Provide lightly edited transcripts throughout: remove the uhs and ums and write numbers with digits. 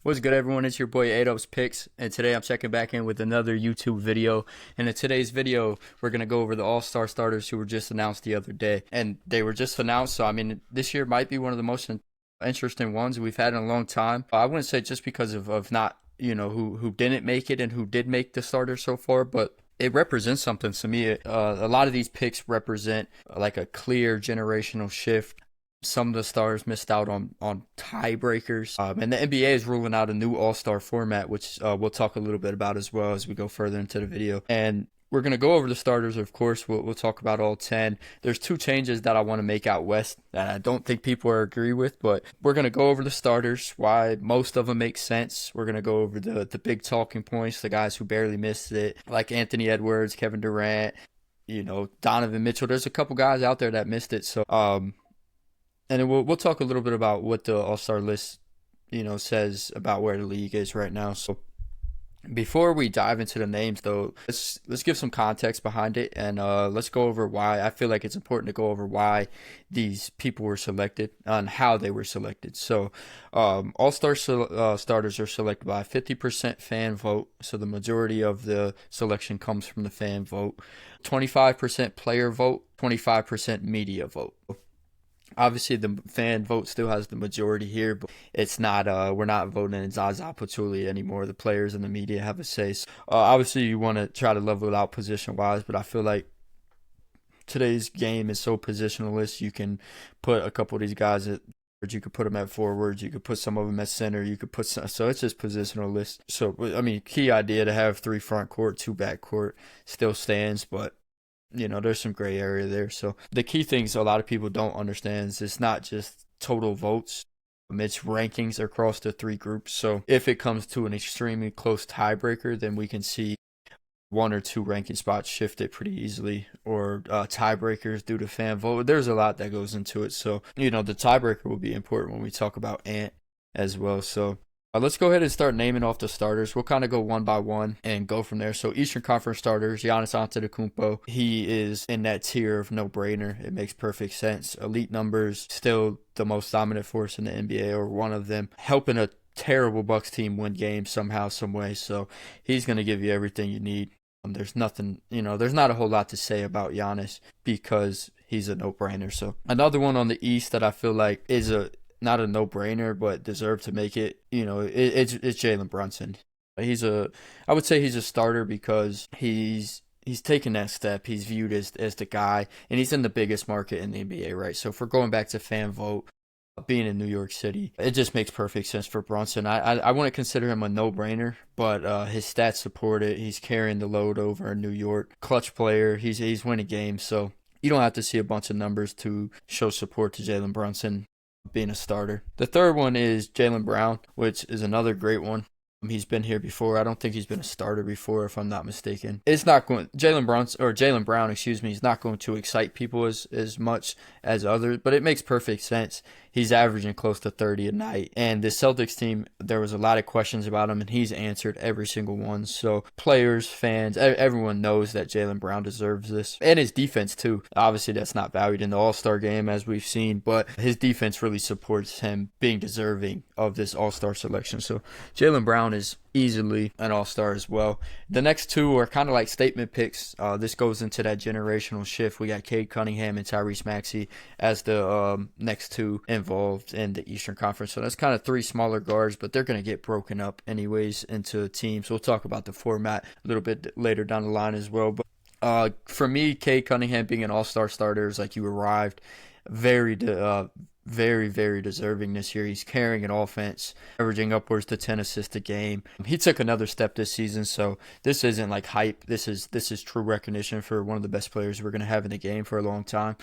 What's good, everyone? It's your boy Ado's Picks, and today I'm checking back in with another YouTube video. And in today's video, we're gonna go over the All-Star starters who were just announced the other day, and they were just announced. So I mean, this year might be one of the most interesting ones we've had in a long time. I wouldn't say just because of not who didn't make it and who did make the starter so far, but it represents something to me. A lot of these picks represent like a clear generational shift. Some of the stars missed out on tiebreakers, and the NBA is ruling out a new All-Star format, which we'll talk a little bit about as well as we go further into the video. And we're gonna go over the starters, of course. We'll talk about all 10. There's two changes that I want to make out west that I don't think people are agree with, but we're gonna go over the starters, why most of them make sense. We're gonna go over the big talking points, the guys who barely missed it, like Anthony Edwards, Kevin Durant, Donovan Mitchell. There's a couple guys out there that missed it, so and then we'll talk a little bit about what the All-Star list, says about where the league is right now. So before we dive into the names, though, let's give some context behind it, and let's go over why. I feel like it's important to go over why these people were selected and how they were selected. So All-Star starters are selected by a 50% fan vote, so the majority of the selection comes from the fan vote. 25% player vote, 25% media vote. Obviously, the fan vote still has the majority here, but it's not. We're not voting in Zaza Pachulia anymore. The players and the media have a say. So, obviously, you want to try to level it out position-wise, but I feel like today's game is so positionalist. You can put a couple of these guys at. You could put them at forwards. You could put some of them at center. You could put some, so it's just positionalist. So I mean, key idea to have 3 front court, 2 back court still stands, but there's some gray area there. So the key things a lot of people don't understand is it's not just total votes. It's rankings across the 3 groups. So if it comes to an extremely close tiebreaker, then we can see 1 or 2 ranking spots shifted pretty easily, or tiebreakers due to fan vote. There's a lot that goes into it. So, the tiebreaker will be important when we talk about Ant as well. So let's go ahead and start naming off the starters. We'll kind of go one by one and go from there. So Eastern Conference starters, Giannis Antetokounmpo. He is in that tier of no-brainer. It makes perfect sense. Elite numbers, still the most dominant force in the NBA, or one of them, helping a terrible Bucks team win games somehow, some way. So he's going to give you everything you need. There's nothing, there's not a whole lot to say about Giannis because he's a no-brainer. So another one on the East that I feel like is not a no-brainer, but deserve to make it. It's Jalen Brunson. I would say he's a starter because he's taken that step. He's viewed as the guy, and he's in the biggest market in the NBA, right? So if we're going back to fan vote, being in New York City, it just makes perfect sense for Brunson. I wouldn't consider him a no-brainer, but his stats support it. He's carrying the load over in New York. Clutch player. He's winning games, so you don't have to see a bunch of numbers to show support to Jalen Brunson being a starter. The third one is Jaylen Brown, which is another great one. He's been here before. I don't think he's been a starter before, if I'm not mistaken. It's not going Jaylen Brown, he's not going to excite people as much as others, but it makes perfect sense. He's averaging close to 30 a night. And the Celtics team, there was a lot of questions about him, and he's answered every single one. So players, fans, everyone knows that Jaylen Brown deserves this. And his defense, too. Obviously, that's not valued in the All-Star game, as we've seen, but his defense really supports him being deserving of this All-Star selection. So Jaylen Brown is easily an all-star as well. The next 2 are kind of like statement picks. This goes into that generational shift. We got Cade Cunningham and Tyrese Maxey as the next 2 involved in the Eastern Conference. So that's kind of 3 smaller guards, but they're going to get broken up anyways into teams. We'll talk about the format a little bit later down the line as well. But for me, Cade Cunningham being an all-star starter is like you arrived very deserving this year. He's carrying an offense, averaging upwards to 10 assists a game. He took another step this season, so this isn't like hype. This is true recognition for one of the best players we're going to have in the game for a long time.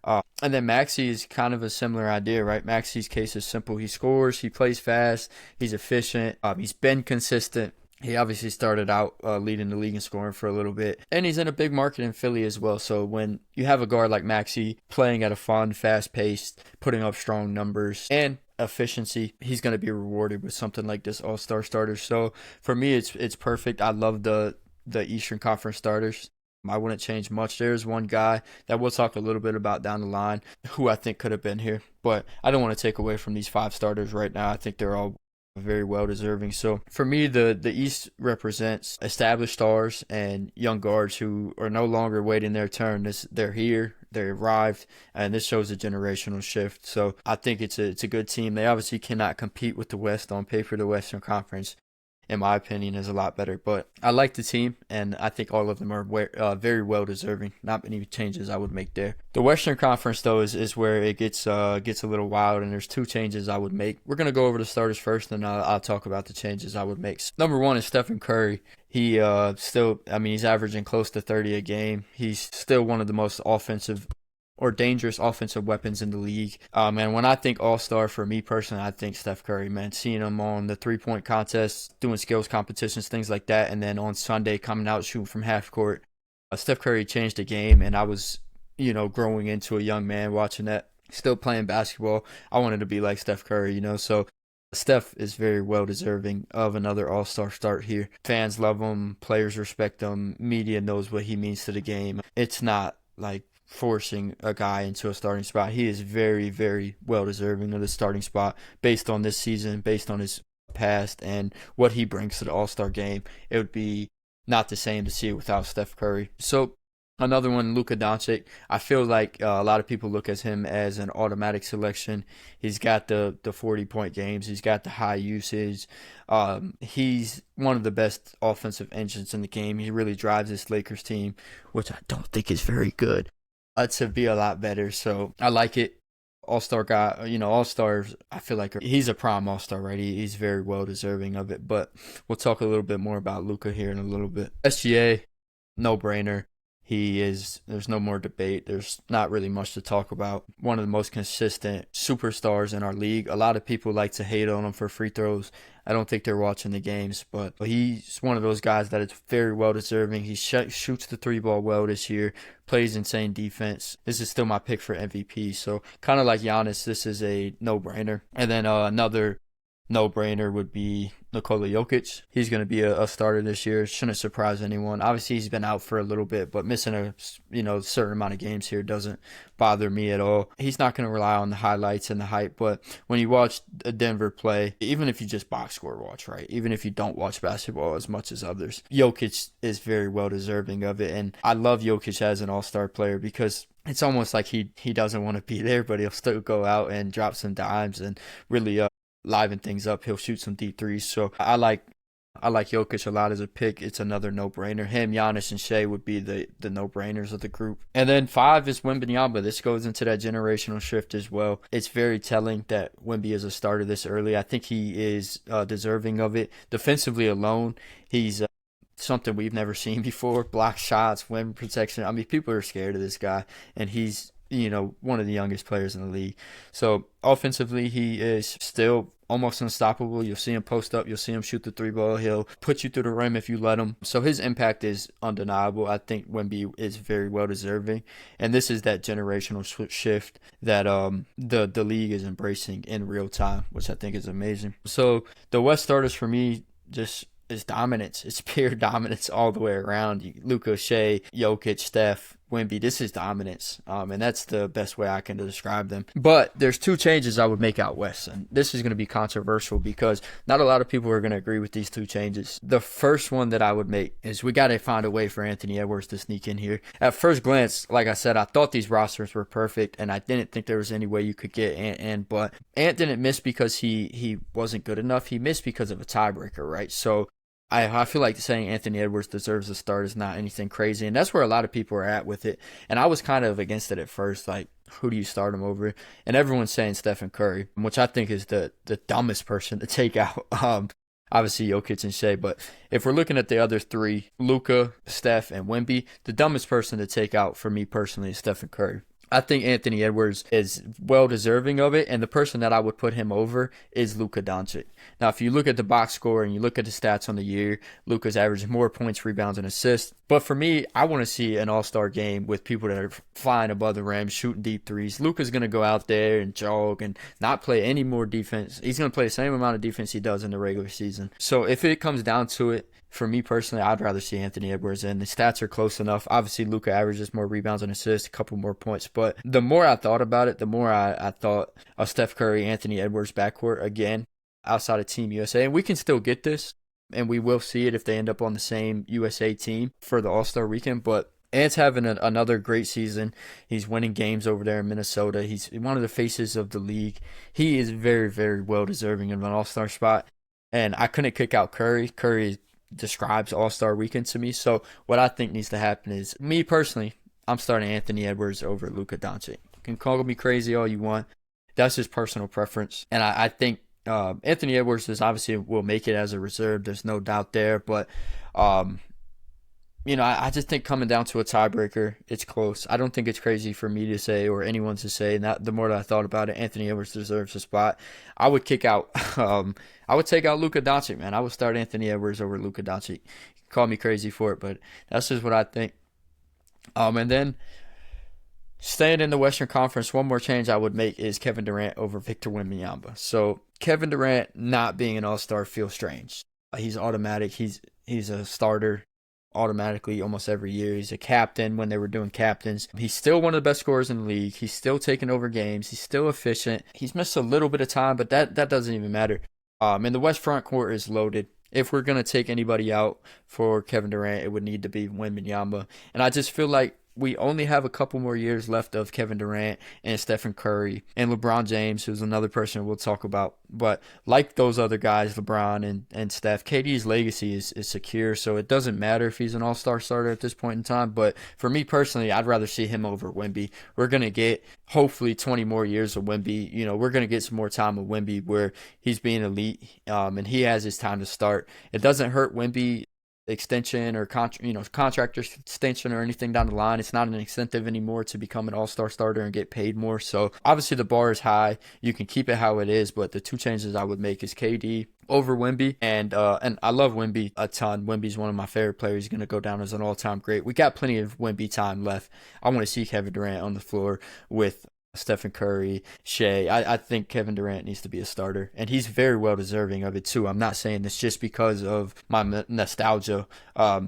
And then Maxey is kind of a similar idea, right? Maxey's case is simple. He scores, he plays fast, he's efficient, he's been consistent. He obviously started out leading the league in scoring for a little bit. And he's in a big market in Philly as well. So when you have a guard like Maxey playing at a fun, fast-paced, putting up strong numbers, and efficiency, he's going to be rewarded with something like this all-star starter. So for me, it's perfect. I love the Eastern Conference starters. I wouldn't change much. There's one guy that we'll talk a little bit about down the line who I think could have been here. But I don't want to take away from these 5 starters right now. I think they're all very well deserving. So for me, the East represents established stars and young guards who are no longer waiting their turn. They're here, they arrived, and this shows a generational shift. So I think it's a good team. They obviously cannot compete with the West on paper. The Western Conference, in my opinion, is a lot better. But I like the team, and I think all of them are very well deserving. Not many changes I would make there. The Western Conference, though, is where it gets a little wild, and there's two changes I would make. We're gonna go over the starters first, and I'll talk about the changes I would make. Number one is Stephen Curry. He still, I mean, he's averaging close to 30 a game. He's still one of the most offensive or dangerous offensive weapons in the league. And when I think all-star, for me personally, I think Steph Curry, man. Seeing him on the three-point contests, doing skills competitions, things like that, and then on Sunday coming out shooting from half court. Steph Curry changed the game, and I was, growing into a young man watching that, still playing basketball. I wanted to be like Steph Curry, so Steph is very well deserving of another all-star start here. Fans love him, players respect him, media knows what he means to the game. It's not like forcing a guy into a starting spot. He is very, very well deserving of the starting spot based on this season, based on his past, and what he brings to the All-Star game. It would be not the same to see it without Steph Curry. So another one, Luka Doncic. I feel like a lot of people look at him as an automatic selection. He's got the 40-point games. He's got the high usage. He's one of the best offensive engines in the game. He really drives this Lakers team, which I don't think is very good, to be a lot better. So I like it. All-star guy, all-stars, I feel like he's a prime all-star, right? He's very well deserving of it. But we'll talk a little bit more about Luka here in a little bit. SGA, no-brainer. There's no more debate. There's not really much to talk about. One of the most consistent superstars in our league. A lot of people like to hate on him for free throws. I don't think they're watching the games, but he's one of those guys that is very well deserving. He shoots the three ball well this year, plays insane defense. This is still my pick for MVP. So kind of like Giannis, this is a no-brainer. And then another no-brainer would be Nikola Jokic. He's going to be a starter this year. Shouldn't surprise anyone. Obviously, he's been out for a little bit, but missing a certain amount of games here doesn't bother me at all. He's not going to rely on the highlights and the hype, but when you watch Denver play, even if you just box score watch, right? Even if you don't watch basketball as much as others, Jokic is very well deserving of it. And I love Jokic as an all-star player because it's almost like he doesn't want to be there, but he'll still go out and drop some dimes and really liven things up. He'll shoot some deep threes. So I like Jokic a lot as a pick. It's another no-brainer. Him, Giannis, and Shea would be the no-brainers of the group. And then 5 is Wembanyama. This goes into that generational shift as well. It's very telling that Wemby is a starter this early. I think he is deserving of it. Defensively alone, he's something we've never seen before. Block shots, rim protection. I mean, people are scared of this guy, and he's one of the youngest players in the league. So offensively, he is still almost unstoppable. You'll see him post up. You'll see him shoot the three ball. He'll put you through the rim if you let him. So his impact is undeniable. I think Wemby is very well deserving. And this is that generational shift that the league is embracing in real time, which I think is amazing. So the West starters for me just is dominance. It's pure dominance all the way around. Luka, Shea, Jokic, Steph, Wemby. This is dominance, and that's the best way I can describe them. But there's 2 changes I would make out west, and this is going to be controversial because not a lot of people are going to agree with these 2 changes. The first one that I would make is we got to find a way for Anthony Edwards to sneak in here. At first glance, like I said, I thought these rosters were perfect, and I didn't think there was any way you could get Ant in. But Ant didn't miss because he wasn't good enough. He missed because of a tiebreaker, right? So I feel like saying Anthony Edwards deserves a start is not anything crazy, and that's where a lot of people are at with it. And I was kind of against it at first, like, who do you start him over? And everyone's saying Stephen Curry, which I think is the dumbest person to take out. Obviously Jokic and Shea, but if we're looking at the other 3, Luka, Steph, and Wemby, the dumbest person to take out for me personally is Stephen Curry. I think Anthony Edwards is well deserving of it, and the person that I would put him over is Luka Doncic. Now, if you look at the box score and you look at the stats on the year, Luka's averaging more points, rebounds, and assists. But for me, I want to see an all-star game with people that are flying above the rim, shooting deep threes. Luka's going to go out there and jog and not play any more defense. He's going to play the same amount of defense he does in the regular season. So if it comes down to it, for me personally, I'd rather see Anthony Edwards in. The stats are close enough. Obviously, Luka averages more rebounds and assists, a couple more points. But the more I thought about it, the more I thought of Steph Curry, Anthony Edwards backcourt again. outside of Team USA. And we can still get this, and we will see it if they end up on the same USA team for the All-Star weekend. But Ant's having another great season. He's winning games over there in Minnesota. He's one of the faces of the league. He is very, very well deserving of an All-Star spot. And I couldn't kick out Curry. Curry describes All-Star weekend to me. So what I think needs to happen is, me personally, I'm starting Anthony Edwards over Luka Doncic. You can call me crazy all you want. That's his personal preference. And I think Anthony Edwards is obviously will make it as a reserve. There's no doubt there. But I just think coming down to a tiebreaker, it's close. I don't think it's crazy for me to say or anyone to say. And the more that I thought about it, Anthony Edwards deserves a spot. I would kick out. I would take out Luka Doncic, man. I would start Anthony Edwards over Luka Doncic. You can call me crazy for it, but that's just what I think. And then staying in the Western Conference, one more change I would make is Kevin Durant over Victor Wembanyama. So Kevin Durant not being an All-Star feels strange. He's automatic. He's a starter automatically almost every year. He's a captain when they were doing captains. He's still one of the best scorers in the league. He's still taking over games. He's still efficient. He's missed a little bit of time, but that doesn't even matter. And the West front court is loaded. If we're going to take anybody out for Kevin Durant, it would need to be Wembanyama. And I just feel like we only have a couple more years left of Kevin Durant and Stephen Curry and LeBron James, who's another person we'll talk about. But like those other guys, LeBron and Steph, KD's legacy is secure, so it doesn't matter if he's an all-star starter at this point in time. But for me personally, I'd rather see him over Wemby. We're going to get hopefully 20 more years of Wemby. We're going to get some more time of Wemby where he's being elite and he has his time to start. It doesn't hurt Wemby extension or contract extension or anything down the line. It's not an incentive anymore to become an all-star starter and get paid more. So obviously the bar is high. You can keep it how it is, but the two changes I would make is KD over Wemby, and I love Wemby a ton. Wemby's one of my favorite players. He's going to go down as an all-time great. We got plenty of Wemby time left. I want to see Kevin Durant on the floor with Stephen Curry, Shea. I think Kevin Durant needs to be a starter, and he's very well deserving of it too. I'm not saying this just because of my nostalgia.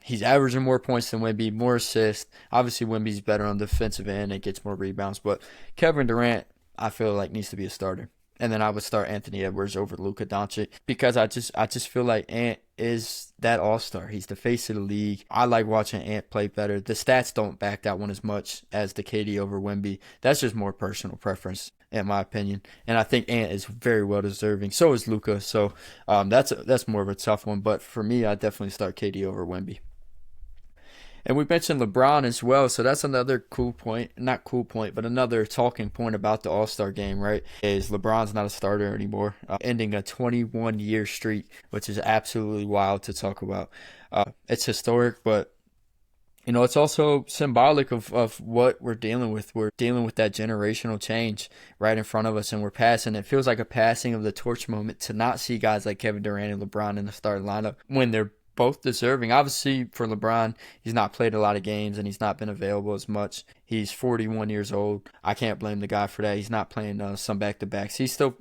He's averaging more points than Wemby, more assists. Obviously, Wemby's better on the defensive end and gets more rebounds, but Kevin Durant, I feel like, needs to be a starter. And then I would start Anthony Edwards over Luka Doncic because I just feel like Ant is that all-star. He's the face of the league. I like watching Ant play better. The stats don't back that one as much as the KD over Wemby. That's just more personal preference, in my opinion. And I think Ant is very well deserving. So is Luka. So that's more of a tough one. But for me, I definitely start KD over Wemby. And we mentioned LeBron as well, so that's another cool point. Not cool point, but another talking point about the All-Star game, right? Is LeBron's not a starter anymore, ending a 21-year streak, which is absolutely wild to talk about. It's historic, but it's also symbolic of what we're dealing with. We're dealing with that generational change right in front of us, and we're passing. It feels like a passing of the torch moment to not see guys like Kevin Durant and LeBron in the starting lineup when they're both deserving. Obviously, for LeBron, he's not played a lot of games and he's not been available as much. He's 41 years old. I can't blame the guy for that. He's not playing some back-to-backs. He's still,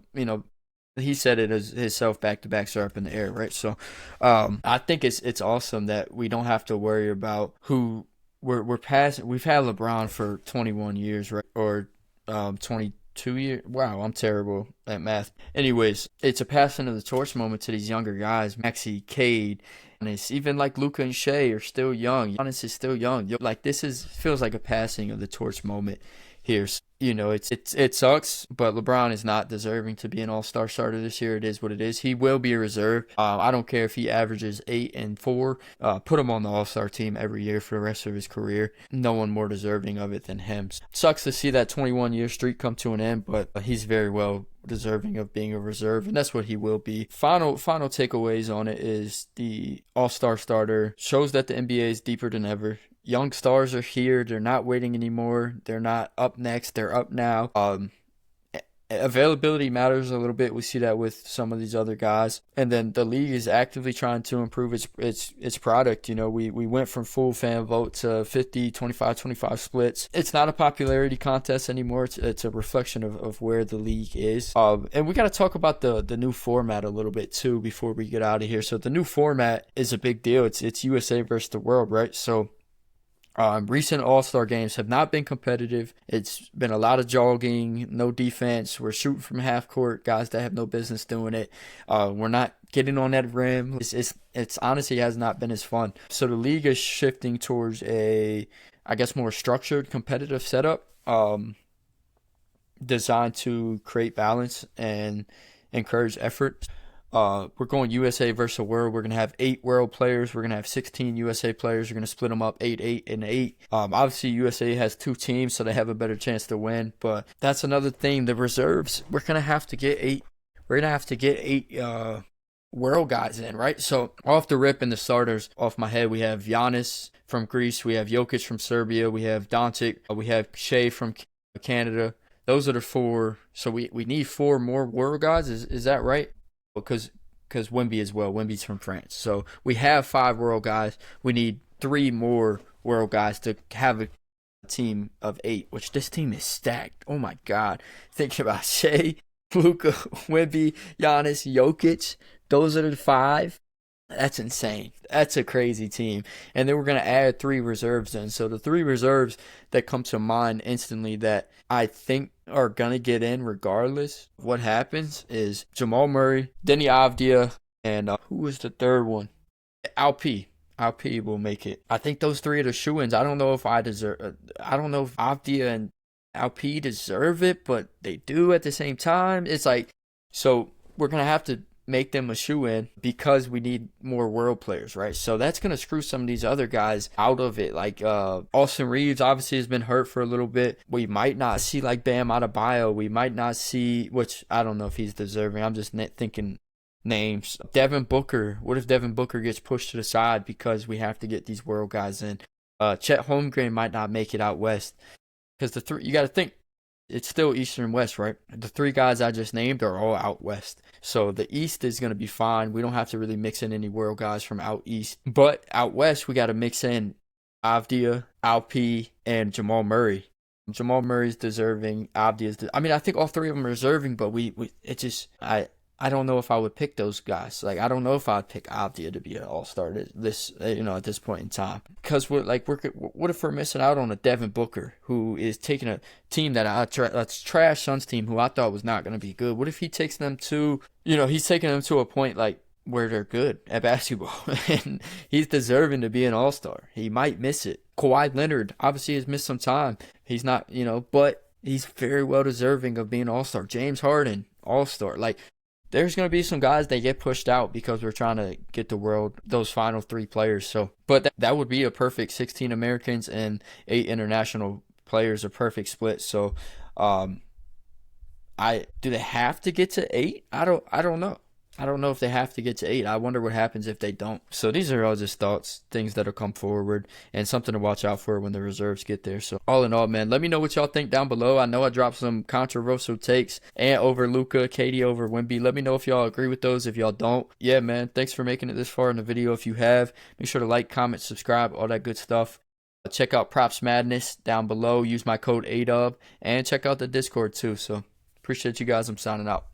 he said it as himself, back-to-backs are up in the air, right? So I think it's awesome that we don't have to worry about who we're passing. We've had LeBron for 21 years, right? Or 22 years. Wow, I'm terrible at math. Anyways, it's a passing of the torch moment to these younger guys. Maxey, Cade, and it's even like Luka and Shea are still young. Giannis is still young. Like feels like a passing of the torch moment here. It sucks, but LeBron is not deserving to be an all-star starter this year. It is what it is. He will be a reserve. I don't care if he averages 8 and 4. Put him on the all-star team every year for the rest of his career. No one more deserving of it than him. Sucks to see that 21-year streak come to an end, but he's very well deserving of being a reserve, and that's what he will be. Final takeaways on it is the all-star starter shows that the NBA is deeper than ever. Young stars are here. They're not waiting anymore. They're not up next. They're up now. Availability matters a little bit. We see that with some of these other guys. And then the league is actively trying to improve its product. We went from full fan vote to 50, 25, 25 splits. It's not a popularity contest anymore. It's a reflection of where the league is. And we got to talk about the new format a little bit too before we get out of here. So the new format is a big deal. It's USA versus the world, right? So Recent All-Star games have not been competitive. It's been a lot of jogging, no defense. We're shooting from half court, guys that have no business doing it. We're not getting on that rim. It's honestly has not been as fun. So the league is shifting towards a, I guess, more structured, competitive setup, designed to create balance and encourage effort. We're going USA versus the world. We're going to have 8 world players. We're going to have 16 USA players. We're going to split them up 8, 8, and 8. Obviously, USA has 2 teams, so they have a better chance to win. But that's another thing. The reserves, we're going to have to get 8. We're going to have to get 8 world guys in, right? So off the rip in the starters, off my head, we have Giannis from Greece. We have Jokic from Serbia. We have Doncic. We have Shea from Canada. Those are the 4. So we need 4 more world guys. Is that right? Because Wemby as well. Wemby's from France. So we have 5 world guys. We need 3 more world guys to have a team of 8, which this team is stacked. Oh my God. Thinking about Shea, Luka, Wemby, Giannis, Jokic. Those are the 5. That's insane. That's a crazy team. And then we're going to add 3 reserves in. So the 3 reserves that come to mind instantly that I think are going to get in regardless of what happens is Jamal Murray, Denny Avdia, and who was the third one? Alp. Alp will make it. I think those 3 are the shoo-ins. I don't know if Avdia and Alp deserve it, but they do at the same time. It's like, so we're going to have to make them a shoe-in because we need more world players, right? So that's going to screw some of these other guys out of it. Like Austin Reeves obviously has been hurt for a little bit. We might not see like Bam Adebayo. We might not see, which I don't know if he's deserving. I'm just thinking names. Devin Booker. What if Devin Booker gets pushed to the side because we have to get these world guys in? Chet Holmgren might not make it out west because the 3, you got to think, it's still East and West, right? The 3 guys I just named are all out west. So the East is going to be fine. We don't have to really mix in any world guys from out East. But out west, we got to mix in Avdia, Alp, and Jamal Murray. Jamal Murray's deserving. Avdia's I think all 3 of them are deserving, but I don't know if I would pick those guys. Like, I don't know if I'd pick Avdia to be an all-star at this point in time. Because what if we're missing out on a Devin Booker who is taking a team that's trash Suns team who I thought was not going to be good. What if he takes them to, he's taking them to a point like where they're good at basketball and he's deserving to be an all-star. He might miss it. Kawhi Leonard obviously has missed some time. He's not, but he's very well deserving of being an all-star. James Harden, all-star. Like, there's going to be some guys that get pushed out because we're trying to get those final 3 players. So, but that would be a perfect 16 Americans and 8 international players, a perfect split. So, do they have to get to 8? I don't know. I don't know if they have to get to 8. I wonder what happens if they don't. So these are all just thoughts, things that'll come forward, and something to watch out for when the reserves get there. So all in all, man, let me know what y'all think down below. I know I dropped some controversial takes and over Luka, KD over Wemby. Let me know if y'all agree with those. If y'all don't, yeah, man, thanks for making it this far in the video. If you have, make sure to like, comment, subscribe, all that good stuff. Check out PropsMadness down below. Use my code ADUB, and check out the Discord too. So appreciate you guys. I'm signing out.